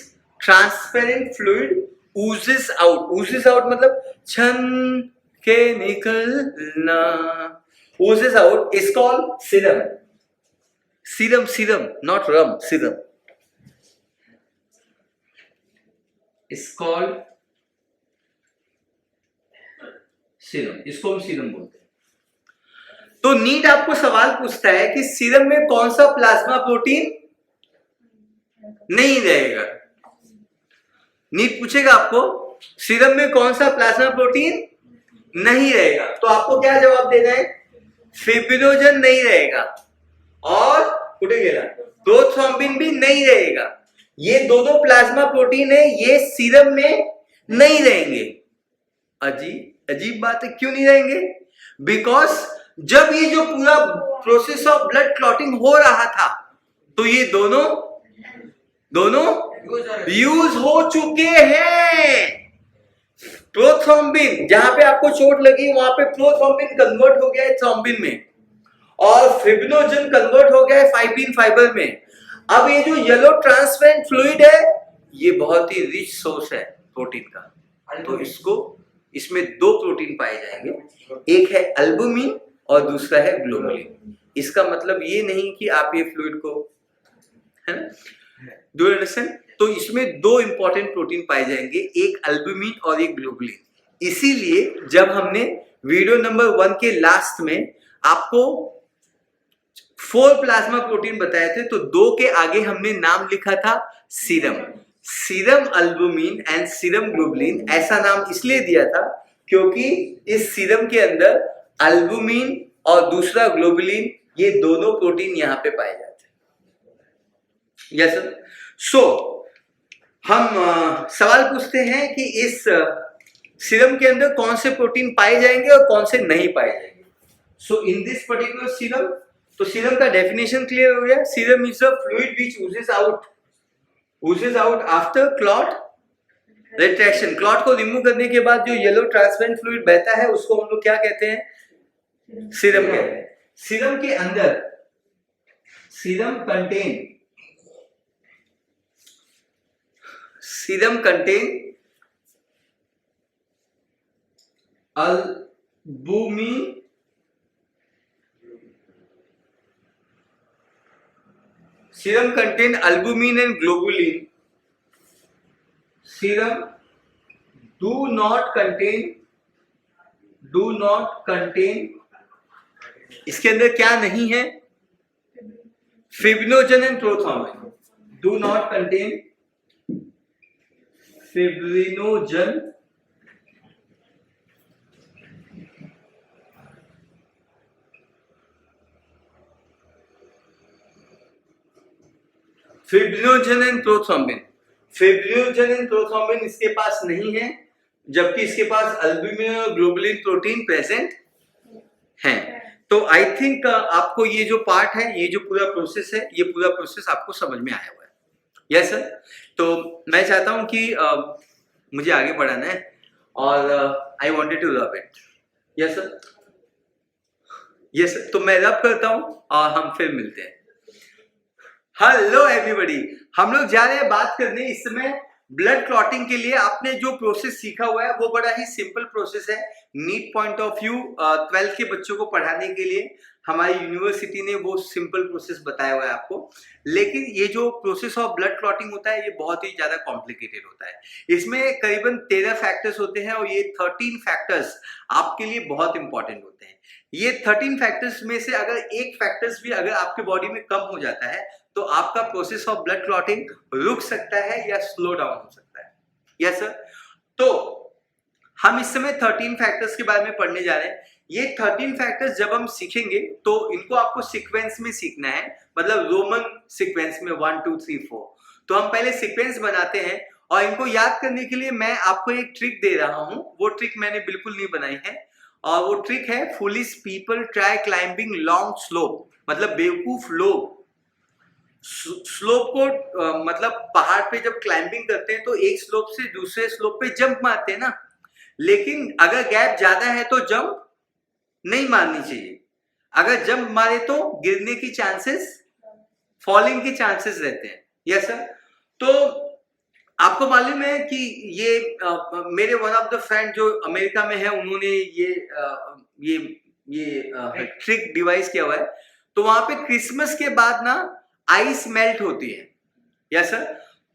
S1: transparent fluid oozes out. oozes out मतलब छन के निकलना, oozes out is called serum. serum not rum, serum is called serum. इसको हम सीरम बोलते हैं. तो नीट आपको सवाल पूछता है कि सीरम में कौन सा प्लाज्मा प्रोटीन नहीं रहेगा. नीट पूछेगा आपको सीरम में कौन सा प्लाज्मा प्रोटीन नहीं रहेगा, तो आपको क्या जवाब देना है? फिब्रिनोजन नहीं रहेगा और कुठे गेला प्रोथ्रोम्बिन भी नहीं रहेगा. ये दो प्लाज्मा प्रोटीन है, ये सीरम में नहीं रहेंगे. अजीब बात है, क्यों नहीं रहेंगे? बिकॉज जब ये जो पूरा प्रोसेस ऑफ ब्लड क्लॉटिंग हो रहा था तो ये दोनों यूज हो चुके हैं. प्रोथ्रोम्बिन, जहां पे आपको चोट लगी वहां पे प्रोथ्रोम्बिन कन्वर्ट हो गया है थ्रोम्बिन में और फिब्रिनोजन कन्वर्ट हो गया है फाइब्रिन फाइबर में. अब ये जो येलो ट्रांसपेरेंट फ्लूइड है ये बहुत ही रिच सोर्स है प्रोटीन का. तो इसमें दो प्रोटीन पाए जाएंगे, एक है एल्बुमिन और दूसरा है ग्लोबुलिन. इसका मतलब ये नहीं कि आप ये फ्लूइड को, है ना, डू यू अंडरस्टैंड? तो इसमें दो इंपॉर्टेंट प्रोटीन पाए जाएंगे, एक एल्बुमिन और एक ग्लोबुलिन. इसीलिए जब हमने वीडियो नंबर 1 के लास्ट में आपको 4 प्लाज्मा प्रोटीन बताए थे तो 2 के आगे हमने नाम लिखा था serum. Serum albumin and serum globulin ऐसा नाम इसलिए दिया था क्योंकि इस सीरम के अंदर एल्बुमिन और दूसरा ग्लोबुलिन, ये दोनों प्रोटीन यहां पे पाए जाते हैं. Yes sir. सो हम सवाल पूछते हैं कि इस सीरम के अंदर कौन से प्रोटीन पाए जाएंगे और कौन से नहीं पाए जाएंगे. सो इन दिस पर्टिकुलर सीरम, तो सीरम का डेफिनेशन क्लियर हो गया. Serum is a fluid which oozes out after clot retraction. Clot को रिमूव करने के बाद जो येलो ट्रांसपेरेंट फ्लूइड बहता है उसको हम लोग क्या कहते हैं? सीरम कहते हैं. सीरम के अंदर serum contain albumin, serum contain albumin and globulin. Serum do not contain इसके अंदर क्या नहीं है? Fibrinogen and prothrombin. Do not contain fibrinogen and prothrombin. Fibrinogen and prothrombin इसके पास नहीं है, जबकि इसके पास एल्बुमिन और ग्लोबुलिन प्रोटीन प्रेजेंट हैं. तो आई थिंक आपको ये जो पार्ट है, ये जो पूरा प्रोसेस है, ये पूरा प्रोसेस आपको समझ में आया हुआ है. Yes sir. तो मैं चाहता हूं कि मुझे आगे बढ़ाना है और I wanted to rub it. Yes sir. Yes sir. तो मैं रब करता हूं और हम फिर मिलते हैं. हेलो एवरीबॉडी, हम लोग जा रहे हैं बात करने इस समय ब्लड क्लॉटिंग के लिए. आपने जो प्रोसेस सीखा हुआ है वो बड़ा ही सिंपल प्रोसेस है. NEET point of view 12th के बच्चों को पढ़ाने के लिए हमारी यूनिवर्सिटी ने वो सिंपल प्रोसेस बताया हुआ है आपको. लेकिन ये जो प्रोसेस ऑफ ब्लड क्लॉटिंग होता है ये बहुत ही ज्यादा कॉम्प्लिकेटेड होता है. इसमें करीबन 13 फैक्टर्स होते हैं और ये 13 फैक्टर्स आपके लिए बहुत इंपॉर्टेंट होते हैं. ये 13 फैक्टर्स में से अगर एक फैक्टर्स भी अगर आपके बॉडी में कम हो जाता है तो आपका प्रोसेस ऑफ ब्लड क्लॉटिंग रुक सकता है या स्लो डाउन हो सकता है. Yes sir. तो हम इस समय 13 फैक्टर्स के बारे में पढ़ने जा रहे हैं. ये 13 फैक्टर्स जब हम सीखेंगे तो इनको आपको सीक्वेंस में सीखना है, मतलब रोमन सीक्वेंस में 1 2 3 4. तो हम पहले सीक्वेंस बनाते हैं और इनको याद करने के लिए मैं आपको एक ट्रिक दे रहा हूं. वो ट्रिक मैंने बिल्कुल नहीं बनाई है और वो ट्रिक है foolish people try climbing long slope. मतलब बेवकूफ लोग स्लोप को मतलब पहाड़ पे जब क्लाइंबिंग करते हैं तो एक स्लोप से दूसरे स्लोप पे जंप मारते हैं ना, लेकिन अगर गैप ज्यादा है तो जंप नहीं मारनी चाहिए. अगर जंप मारे तो गिरने की चांसेस, फॉलिंग के चांसेस रहते हैं. Yes sir. तो आपको मालूम है कि ये मेरे वन ऑफ द फ्रेंड जो अमेरिका में है, उन्होंने ये ट्रिक डिवाइस किया हुआ है। तो वहां पे क्रिसमस के बाद ना आइस मेल्ट होती है, यस सर।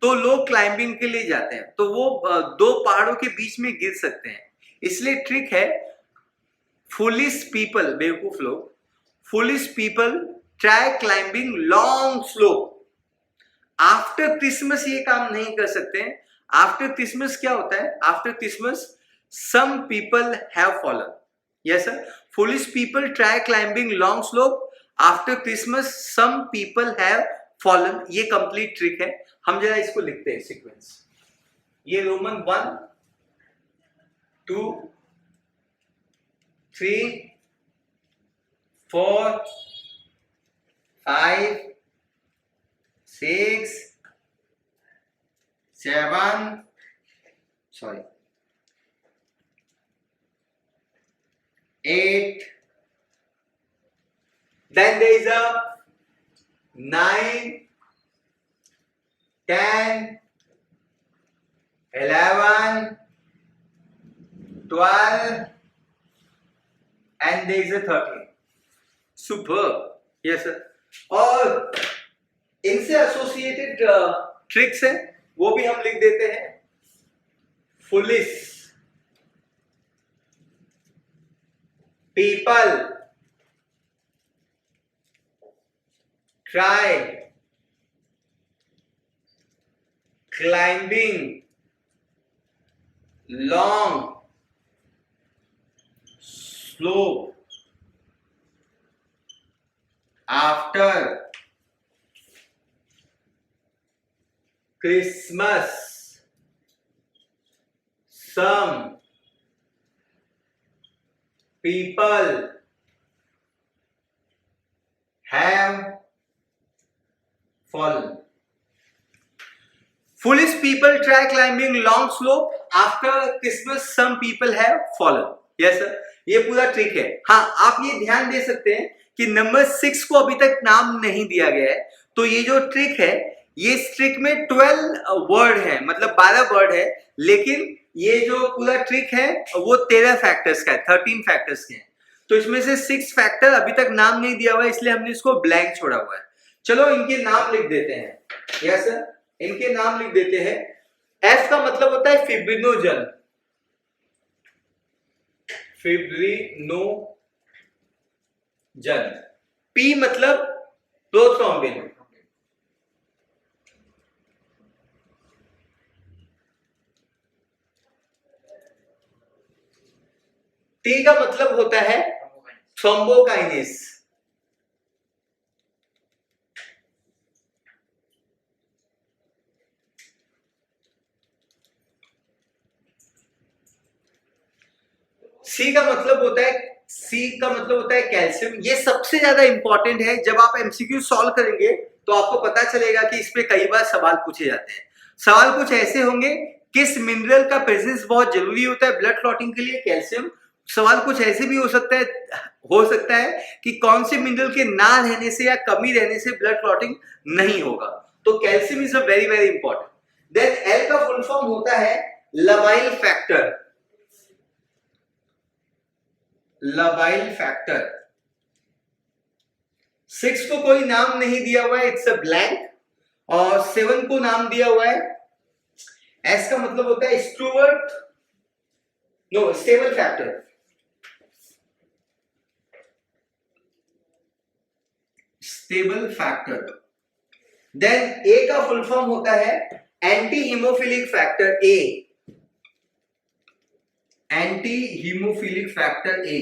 S1: तो लोग क्लाइंबिंग के लिए जाते हैं, तो वो दो पहाड़ों के बीच में गिर सकते हैं। इसलिए ट्रिक है, फुलिश पीपल, बेवकूफ लोग, foolish people try climbing long slope. After Christmas ये काम नहीं कर सकते हैं। आफ्टर क्रिसमस क्या होता है? After Christmas some people have fallen, yes sir. Foolish people try climbing long slope, after Christmas some people have fallen. ये कंप्लीट ट्रिक है। हम जरा इसको लिखते हैं सीक्वेंस। ये Roman 1 2 3 4 5 6 7 sorry 8, then there is a 9 10 11 12 and there is a 13. Superb, yes sir. और इनसे एसोसिएटेड ट्रिक्स है, वो भी हम लिख देते हैं। Foolish people try climbing long slope after Christmas, some people have fallen. Foolish people try climbing long slope. After Christmas, some people have fallen. Yes sir, ये पूरा ट्रिक है। हाँ, आप ये ध्यान दे सकते हैं कि नंबर 6 को अभी तक नाम नहीं दिया गया है। तो ये जो ट्रिक है, ये ट्रिक में 12 वर्ड है, मतलब 12 वर्ड है, लेकिन ये जो पूरा ट्रिक है वो 13 फैक्टर्स का है, 13 फैक्टर्स के हैं। तो इसमें से 6 फैक्टर अभी तक नाम नहीं दिया हुआ है, इसलिए हमने इसको ब्लैंक छोड़ा हुआ है। चलो इनके नाम लिख देते हैं। यस सर, इनके नाम लिख देते हैं। एफ का मतलब होता है फिब्रिनोजन, फिब्रिनोजन। पी मतलब प्रोथ्रोम्बिन, टी का मतलब होता है थ्रोम्बोकाइनेस, सी का मतलब होता है कैल्शियम। ये सबसे ज्यादा इंपॉर्टेंट है। जब आप एमसीक्यू सॉल्व करेंगे तो आपको पता चलेगा कि इस पे कई बार सवाल पूछे जाते हैं। सवाल कुछ ऐसे होंगे, किस मिनरल का प्रेजेंस बहुत जरूरी होता है ब्लड क्लॉटिंग के लिए? कैल्शियम। सवाल कुछ ऐसे भी हो सकता है कि कौन से मिनरल के ना रहने से या कमी रहने से ब्लड क्लॉटिंग नहीं होगा। तो calcium is a very very important. Then L का फुल फॉर्म होता है लवाइल फैक्टर, लवाइल फैक्टर। 6 को कोई नाम नहीं दिया हुआ है, इट्स अ ब्लैंक। और 7 को नाम दिया हुआ है। एस का मतलब होता है stable factor. Stable factor. Then A का फुल फॉर्म होता है anti haemophilic factor A, anti haemophilic factor A.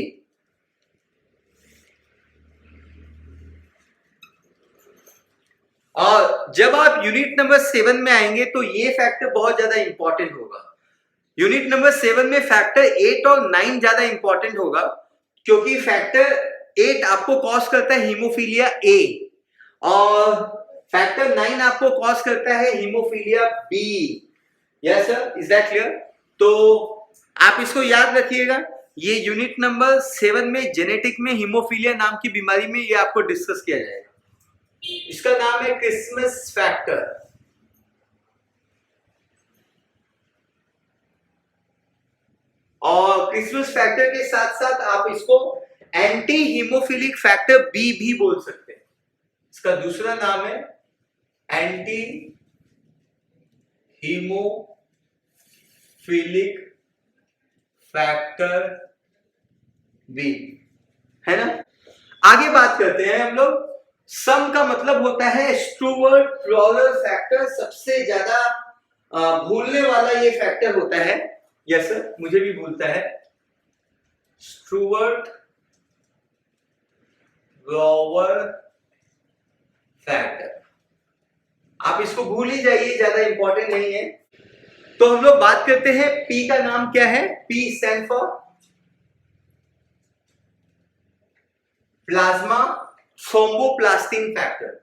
S1: और जब आप यूनिट नंबर 7 में आएंगे तो ये फैक्टर बहुत ज्यादा इंपॉर्टेंट होगा। यूनिट नंबर 7 में फैक्टर 8 और 9 ज्यादा इंपॉर्टेंट होगा, क्योंकि फैक्टर 8 आपको कॉज करता है हीमोफीलिया ए और फैक्टर 9 आपको कॉज करता है haemophilia B. Yes sir, is that clear? तो आप इसको याद रखिएगा। ये यूनिट नंबर 7 में जेनेटिक में हीमोफीलिया नाम की बीमारी में ये आपको डिस्कस किया जाएगा। इसका नाम है क्रिसमस फैक्टर। क्रिस्मस फैक्टर के साथ साथ आप इसको एंटी हीमोफिलिक फैक्टर बी भी बोल सकते हैं। इसका दूसरा नाम है एंटी हीमोफिलिक फैक्टर बी, है ना। आगे बात करते हैं हम लोग। सम का मतलब होता है स्टूवर्ट प्रॉलर फैक्टर। सबसे ज्यादा भूलने वाला ये फैक्टर होता है, यस सर मुझे भी भूलता है, स्टूवर्ट प्रॉलर फैक्टर। आप इसको भूल ही जाइए, ज्यादा इंपॉर्टेंट नहीं है। तो हम लोग बात करते हैं पी का नाम क्या है। P stand for plasma thromboplastin factor.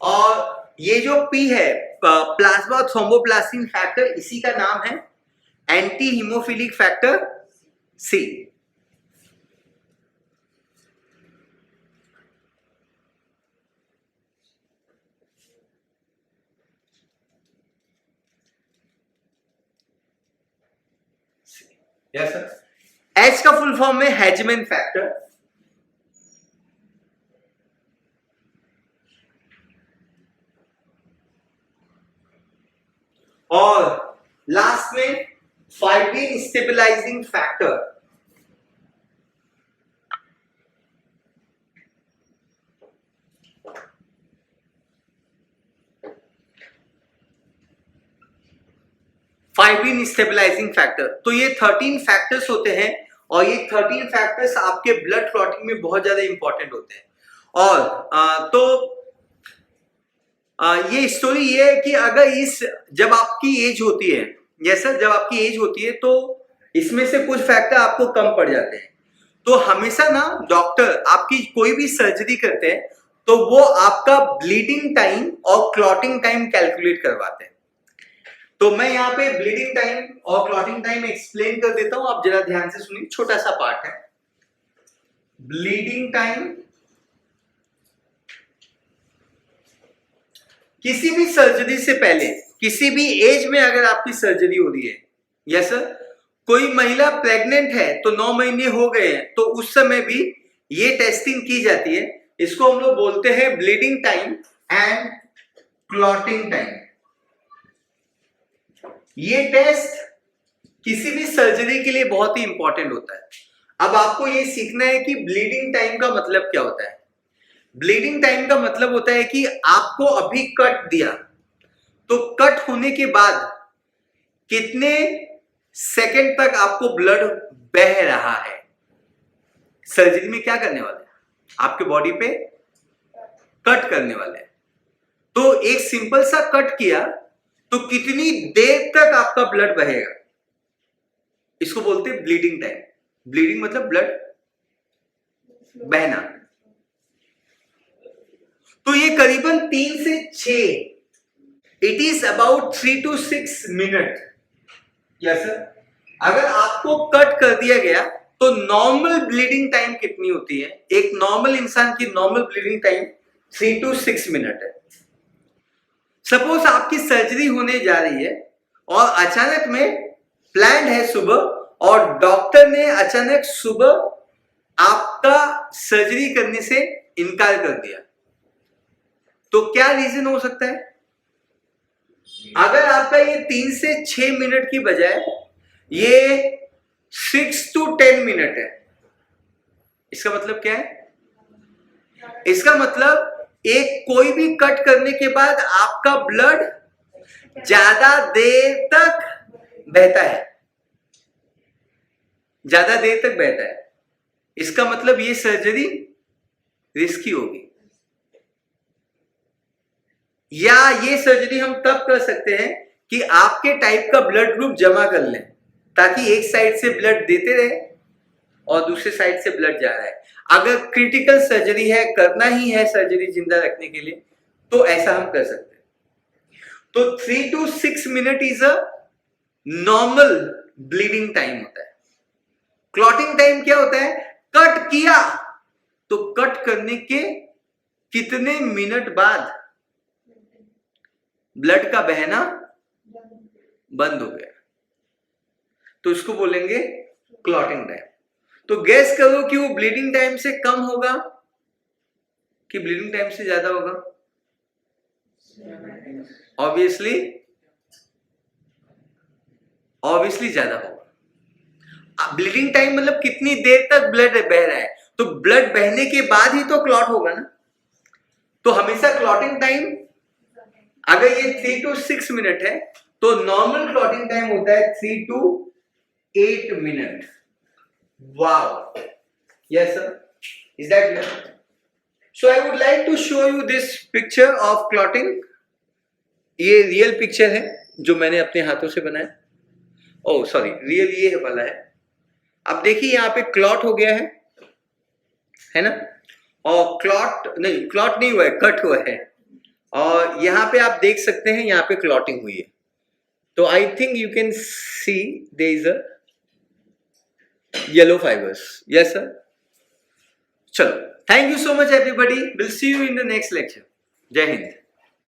S1: और ये जो पी है प्लाज्मा थ्रोम्बोप्लास्टिन फैक्टर, इसी का नाम है anti haemophilic factor C. Yes sir. H का फुल फॉर्म में हेजमैन फैक्टर। और लास्ट में fibrin stabilising factor. Fibrin stabilising factor. तो ये 13 फैक्टर्स होते हैं और ये 13 फैक्टर्स आपके ब्लड क्लॉटिंग में बहुत ज्यादा इंपॉर्टेंट होते हैं। और ये स्टोरी ये है कि अगर जब आपकी एज होती है, यस सर, जब आपकी एज होती है तो इसमें से कुछ फैक्टर आपको कम पड़ जाते हैं। तो हमेशा ना डॉक्टर आपकी कोई भी सर्जरी करते हैं तो वो आपका ब्लीडिंग टाइम और क्लॉटिंग टाइम कैलकुलेट करवाते हैं। तो मैं यहाँ पे ब्लीडिंग टाइम और क्लॉटिंग टाइम एक्सप्लेन कर देता हूं, आप जरा ध्यान से सुनिए। छोटा सा पार्ट है। ब्लीडिंग टाइम, किसी भी सर्जरी से पहले, किसी भी एज में अगर आपकी सर्जरी हो रही है, यस सर, कोई महिला प्रेग्नेंट है तो 9 महीने हो गए हैं तो उस समय भी ये टेस्टिंग की जाती है। इसको हम लोग बोलते हैं bleeding time and clotting time. ये टेस्ट किसी भी सर्जरी के लिए बहुत ही इंपॉर्टेंट होता है। अब आपको ये सीखना है कि ब्लीडिंग टाइम का मतलब क्या होता है। ब्लीडिंग टाइम का मतलब होता है कि आपको अभी कट दिया तो कट होने के बाद कितने सेकंड तक आपको ब्लड बह रहा है। सर्जरी में क्या करने वाले हैं, आपके बॉडी पे कट करने वाले हैं। तो एक सिंपल सा कट किया तो कितनी देर तक आपका ब्लड बहेगा, इसको बोलते हैं ब्लीडिंग टाइम। ब्लीडिंग मतलब ब्लड बहना। तो ये करीबन 3 से 6, it is about 3 to 6 minute. Yes sir. अगर आपको कट कर दिया गया तो नॉर्मल ब्लीडिंग टाइम कितनी होती है, एक नॉर्मल इंसान की normal bleeding time 3 to 6 minute है। सपोज आपकी सर्जरी होने जा रही है और अचानक में प्लान है सुबह और डॉक्टर ने अचानक सुबह आपका सर्जरी करने से इनकार कर दिया, तो क्या रीजन हो सकता है। अगर आपका ये 3 से 6 मिनट की बजाय ये 6 to 10 मिनट है, इसका मतलब क्या है। इसका मतलब एक कोई भी कट करने के बाद आपका ब्लड ज्यादा देर तक बहता है, ज्यादा देर तक बहता है। इसका मतलब ये सर्जरी रिस्की होगी। या ये सर्जरी हम तब कर सकते हैं कि आपके टाइप का ब्लड ग्रुप जमा कर लें, ताकि एक साइड से ब्लड देते रहे और दूसरे साइड से ब्लड जा रहा है। अगर क्रिटिकल सर्जरी है, करना ही है सर्जरी जिंदा रखने के लिए, तो ऐसा हम कर सकते हैं। तो 3 to 6 minute is a normal bleeding time होता है। क्लॉटिंग टाइम क्या होता है, कट किया तो कट करने के कितने मिनट बाद ब्लड का बहना बंद हो गया, तो इसको बोलेंगे क्लॉटिंग टाइम। तो गैस करो कि वो ब्लीडिंग टाइम से कम होगा कि ब्लीडिंग टाइम से ज्यादा होगा? ऑब्वियसली ज्यादा होगा। ब्लीडिंग टाइम मतलब कितनी देर तक ब्लड बह रहा है, तो ब्लड बहने के बाद ही तो क्लॉट होगा ना। तो हमेशा क्लॉटिंग टाइम, अगर ये 3 to 6 मिनट है तो नॉर्मल क्लॉटिंग टाइम होता है 3 to 8 minute. Wow, yes sir, is that clear? So I would like to show you this picture of clotting. ये रियल पिक्चर है जो मैंने अपने हाथों से बनाया। ओह सॉरी, रियल ये वाला है। अब देखिए यहाँ पे क्लॉट हो गया है ना, और क्लॉट नहीं हुआ है, कट हुआ है, और यहाँ पे आप देख सकते हैं यहाँ पे क्लॉटिंग हुई है। तो I think you can see there is a yellow fibres. Yes sir, चलो, thank you so much everybody, we'll see you in the next lecture. Jai Hind.